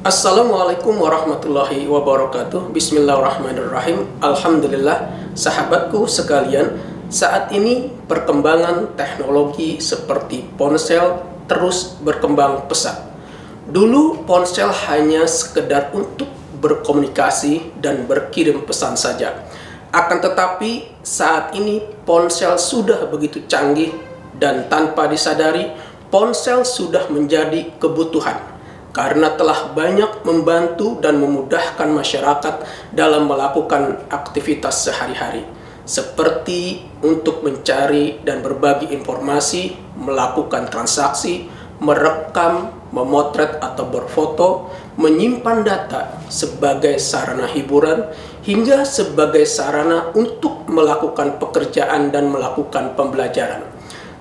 Assalamualaikum warahmatullahi wabarakatuh. Bismillahirrahmanirrahim. Alhamdulillah, sahabatku sekalian, saat ini perkembangan teknologi seperti ponsel terus berkembang pesat. Dulu ponsel hanya sekedar untuk berkomunikasi dan berkirim pesan saja. Akan tetapi saat ini ponsel sudah begitu canggih dan tanpa disadari ponsel sudah menjadi kebutuhan karena telah banyak membantu dan memudahkan masyarakat dalam melakukan aktivitas sehari-hari, seperti untuk mencari dan berbagi informasi, melakukan transaksi, merekam, memotret atau berfoto, menyimpan data sebagai sarana hiburan, hingga sebagai sarana untuk melakukan pekerjaan dan melakukan pembelajaran.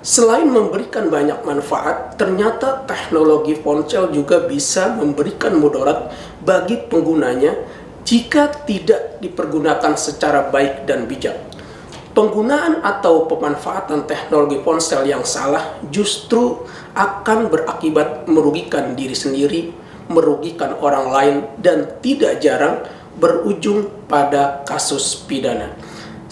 Selain memberikan banyak manfaat, ternyata teknologi ponsel juga bisa memberikan mudarat bagi penggunanya jika tidak dipergunakan secara baik dan bijak. Penggunaan atau pemanfaatan teknologi ponsel yang salah justru akan berakibat merugikan diri sendiri, merugikan orang lain, dan tidak jarang berujung pada kasus pidana.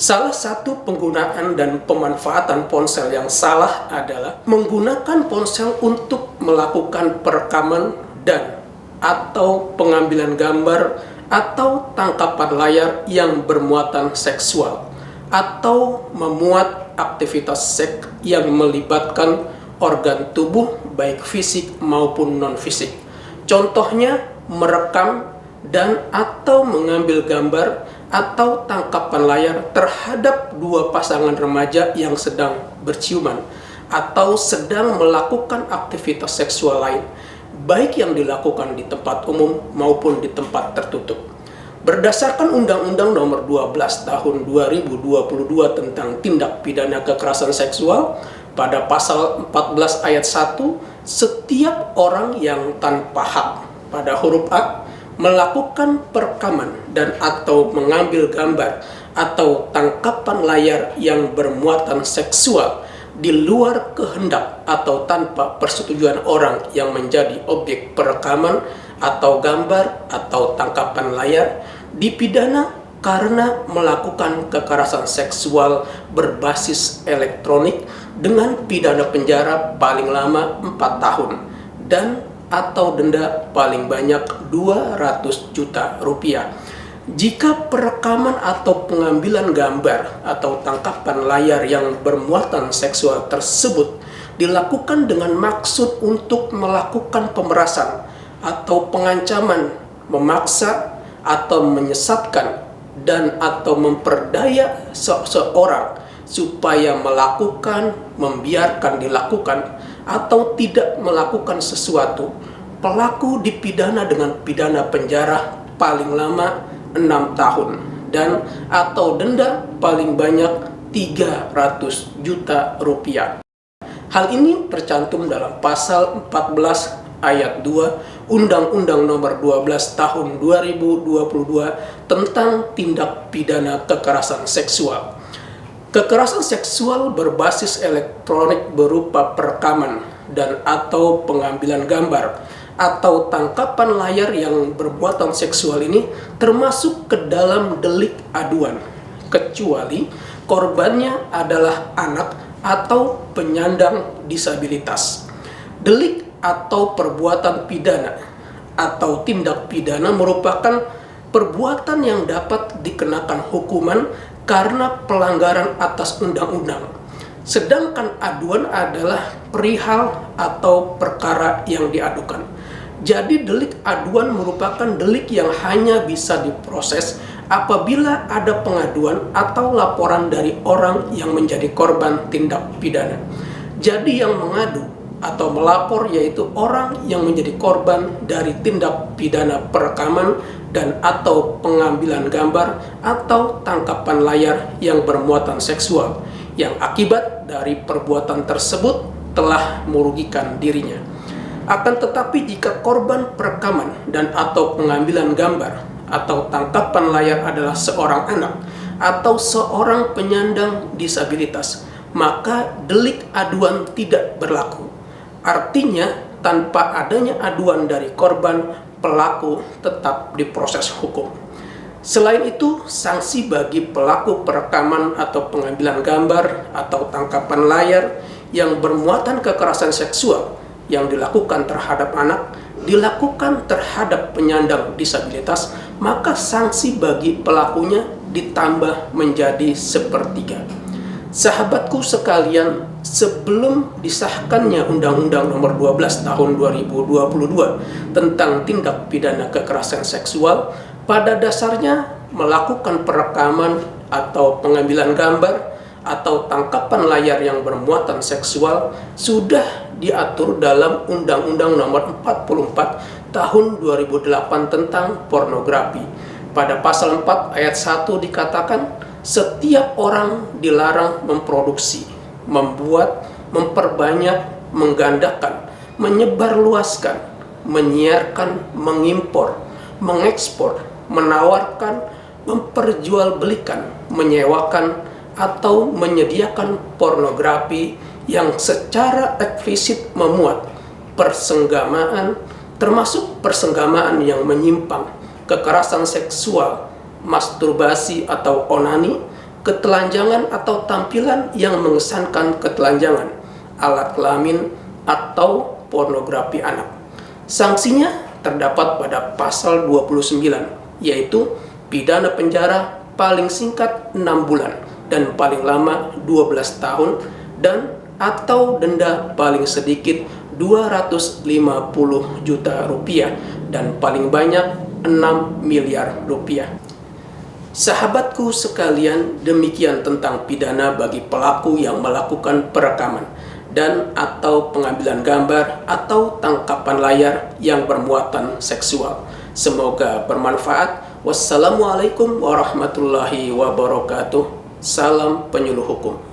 Salah satu penggunaan dan pemanfaatan ponsel yang salah adalah menggunakan ponsel untuk melakukan perekaman dan atau pengambilan gambar atau tangkapan layar yang bermuatan seksual atau memuat aktivitas seks yang melibatkan organ tubuh baik fisik maupun non-fisik. Contohnya merekam dan atau mengambil gambar atau tangkapan layar terhadap dua pasangan remaja yang sedang berciuman atau sedang melakukan aktivitas seksual lain, baik yang dilakukan di tempat umum maupun di tempat tertutup. Berdasarkan Undang-Undang Nomor 12 Tahun 2022 tentang Tindak Pidana Kekerasan Seksual, pada pasal 14 ayat 1, setiap orang yang tanpa hak pada huruf A melakukan perekaman dan atau mengambil gambar atau tangkapan layar yang bermuatan seksual di luar kehendak atau tanpa persetujuan orang yang menjadi objek perekaman atau gambar atau tangkapan layar dipidana karena melakukan kekerasan seksual berbasis elektronik dengan pidana penjara paling lama 4 tahun dan atau denda paling banyak 200 juta rupiah. Jika perekaman atau pengambilan gambar atau tangkapan layar yang bermuatan seksual tersebut dilakukan dengan maksud untuk melakukan pemerasan atau pengancaman, memaksa atau menyesatkan dan atau memperdaya seseorang supaya melakukan, membiarkan dilakukan, atau tidak melakukan sesuatu, pelaku dipidana dengan pidana penjara paling lama 6 tahun dan atau denda paling banyak 300 juta rupiah. Hal ini tercantum dalam pasal 14 ayat 2 Undang-Undang Nomor 12 Tahun 2022 tentang Tindak Pidana Kekerasan Seksual. Kekerasan seksual berbasis elektronik berupa perekaman dan atau pengambilan gambar atau tangkapan layar yang bermuatan seksual ini termasuk ke dalam delik aduan, kecuali korbannya adalah anak atau penyandang disabilitas. Delik atau perbuatan pidana atau tindak pidana merupakan perbuatan yang dapat dikenakan hukuman karena pelanggaran atas undang-undang. Sedangkan aduan adalah perihal atau perkara yang diadukan. Jadi delik aduan merupakan delik yang hanya bisa diproses apabila ada pengaduan atau laporan dari orang yang menjadi korban tindak pidana. Jadi yang mengadu atau melapor yaitu orang yang menjadi korban dari tindak pidana perekaman dan atau pengambilan gambar atau tangkapan layar yang bermuatan seksual yang akibat dari perbuatan tersebut telah merugikan dirinya. Akan tetapi jika korban perekaman dan atau pengambilan gambar atau tangkapan layar adalah seorang anak atau seorang penyandang disabilitas, maka delik aduan tidak berlaku. Artinya tanpa adanya aduan dari korban, pelaku tetap diproses hukum. Selain itu, sanksi bagi pelaku perekaman atau pengambilan gambar atau tangkapan layar yang bermuatan kekerasan seksual yang dilakukan terhadap anak dilakukan terhadap penyandang disabilitas, maka sanksi bagi pelakunya ditambah menjadi sepertiga. Sahabatku sekalian, sebelum disahkannya Undang-Undang Nomor 12 Tahun 2022 tentang tindak pidana kekerasan seksual, pada dasarnya melakukan perekaman atau pengambilan gambar atau tangkapan layar yang bermuatan seksual sudah diatur dalam Undang-Undang Nomor 44 Tahun 2008 tentang pornografi. Pada pasal 4 ayat 1 dikatakan, setiap orang dilarang memproduksi, membuat, memperbanyak, menggandakan, menyebarluaskan, menyiarkan, mengimpor, mengekspor, menawarkan, memperjualbelikan, menyewakan, atau menyediakan pornografi yang secara eksplisit memuat persenggamaan, termasuk persenggamaan yang menyimpang, kekerasan seksual, masturbasi atau onani, ketelanjangan atau tampilan yang mengesankan ketelanjangan, alat kelamin, atau pornografi anak. Sanksinya terdapat pada pasal 29, yaitu pidana penjara paling singkat 6 bulan dan paling lama 12 tahun dan atau denda paling sedikit 250 juta rupiah dan paling banyak 6 miliar rupiah. Sahabatku sekalian, demikian tentang pidana bagi pelaku yang melakukan perekaman dan atau pengambilan gambar atau tangkapan layar yang bermuatan seksual. Semoga bermanfaat. Wassalamualaikum warahmatullahi wabarakatuh. Salam penyuluh hukum.